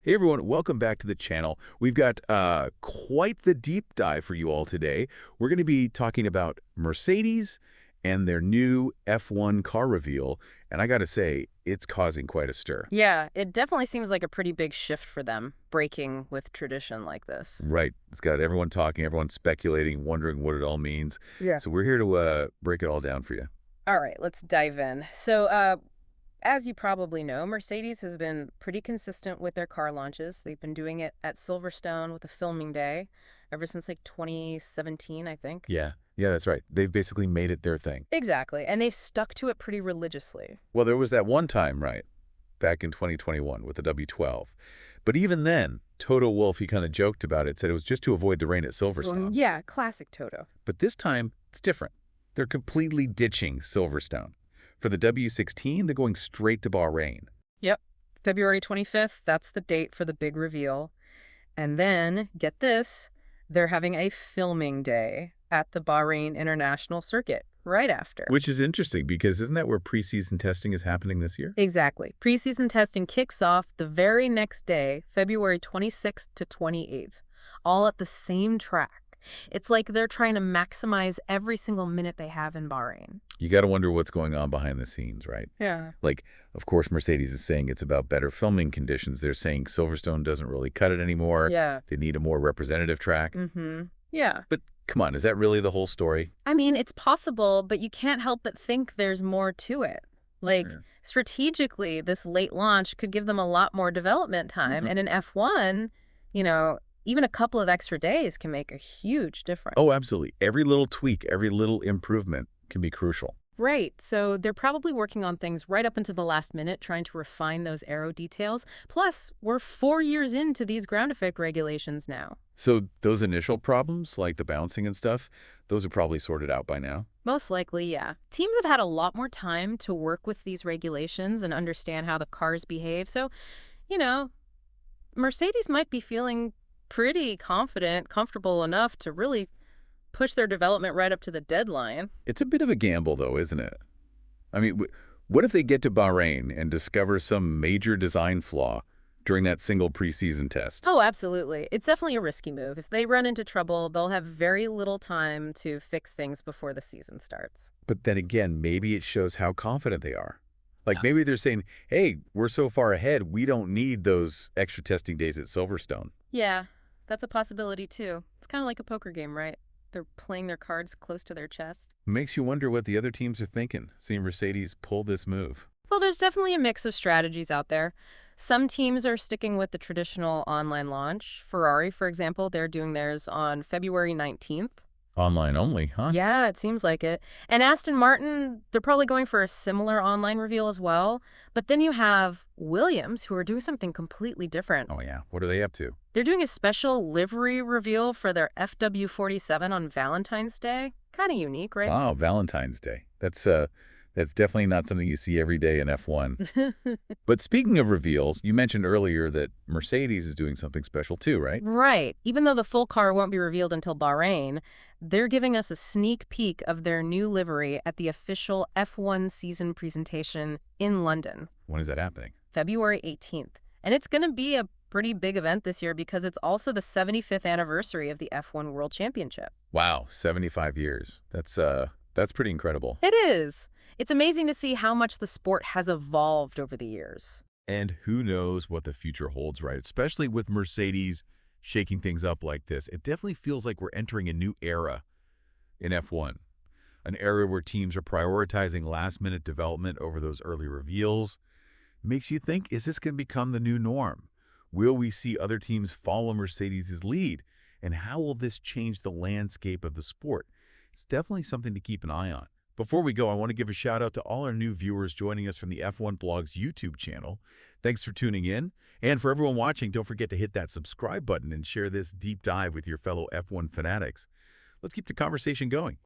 Hey everyone, welcome back to the channel. We've got quite the deep dive for you all today. We're going to be talking about Mercedes and their new F1 car reveal, and I got to say, it's causing quite a stir. Yeah, it definitely seems like a pretty big shift for them, breaking with tradition like this. Right. It's got everyone talking, everyone speculating, wondering what it all means. Yeah. So we're here to break it all down for you. All right, let's dive in. As you probably know, Mercedes has been pretty consistent with their car launches. They've been doing it at Silverstone with a filming day ever since like 2017, I think. Yeah, that's right. They've basically made it their thing. Exactly, and they've stuck to it pretty religiously. Well, there was that one time, right, back in 2021 with the W12. But even then, Toto Wolff, he kind of joked about it, said it was just to avoid the rain at Silverstone. Yeah, classic Toto. But this time, it's different. They're completely ditching Silverstone. For the W16, they're going straight to Bahrain. Yep, February 25th, that's the date for the big reveal. And then, get this, they're having a filming day at the Bahrain International Circuit right after. Which is interesting because isn't that where preseason testing is happening this year? Exactly. Preseason testing kicks off the very next day, February 26th to 28th, all at the same track. It's like they're trying to maximize every single minute they have in Bahrain. You got to wonder what's going on behind the scenes, right? Yeah. Like, of course, Mercedes is saying it's about better filming conditions. They're saying Silverstone doesn't really cut it anymore. Yeah. They need a more representative track. Yeah. But come on, is that really the whole story? I mean, it's possible, but you can't help but think there's more to it. Like, strategically, this late launch could give them a lot more development time. And in F1, even a couple of extra days can make a huge difference. Oh, absolutely. Every little tweak, every little improvement can be crucial. Right. So they're probably working on things right up until the last minute, trying to refine those aero details. Plus, we're 4 years into these ground effect regulations now. So those initial problems, like the bouncing and stuff, those are probably sorted out by now? Most likely, yeah. Teams have had a lot more time to work with these regulations and understand how the cars behave. So, Mercedes might be feeling pretty confident, comfortable enough to really push their development right up to the deadline. It's a bit of a gamble, though, isn't it? I mean, what if they get to Bahrain and discover some major design flaw during that single preseason test? Oh, absolutely. It's definitely a risky move. If they run into trouble, they'll have very little time to fix things before the season starts. But then again, maybe it shows how confident they are. Like maybe they're saying, hey, we're so far ahead, we don't need those extra testing days at Silverstone. Yeah, that's a possibility too. It's kind of like a poker game, right? They're playing their cards close to their chest. Makes you wonder what the other teams are thinking, seeing Mercedes pull this move. Well, there's definitely a mix of strategies out there. Some teams are sticking with the traditional online launch. Ferrari, for example, they're doing theirs on February 19th. Online only, huh? Yeah, it seems like it. And AstonMartin, they're probably going for a similar online reveal as well. But then you have Williams, who are doing something completely different. Oh, yeah. What are they up to? They're doing a special livery reveal for their FW47 on Valentine's Day. Kind of unique, right? Wow, Valentine's Day. That's definitely not something you see every day in F1. But speaking of reveals, you mentioned earlier that Mercedes is doing something special too, right? Right. Even though the full car won't be revealed until Bahrain, they're giving us a sneak peek of their new livery at the official F1 season presentation in London. When is that happening? February 18th. And it's going to be a pretty big event this year because it's also the 75th anniversary of the F1 World Championship. Wow, 75 years. That's pretty incredible. It is. It's amazing to see how much the sport has evolved over the years. And who knows what the future holds, right? Especially with Mercedes shaking things up like this. It definitely feels like we're entering a new era in F1. An era where teams are prioritizing last-minute development over those early reveals. Makes you think, is this going to become the new norm? Will we see other teams follow Mercedes' lead? And how will this change the landscape of the sport? It's definitely something to keep an eye on. Before we go, I want to give a shout out to all our new viewers joining us from the F1 Blog's YouTube channel. Thanks for tuning in. And for everyone watching, don't forget to hit that subscribe button and share this deep dive with your fellow F1 fanatics. Let's keep the conversation going.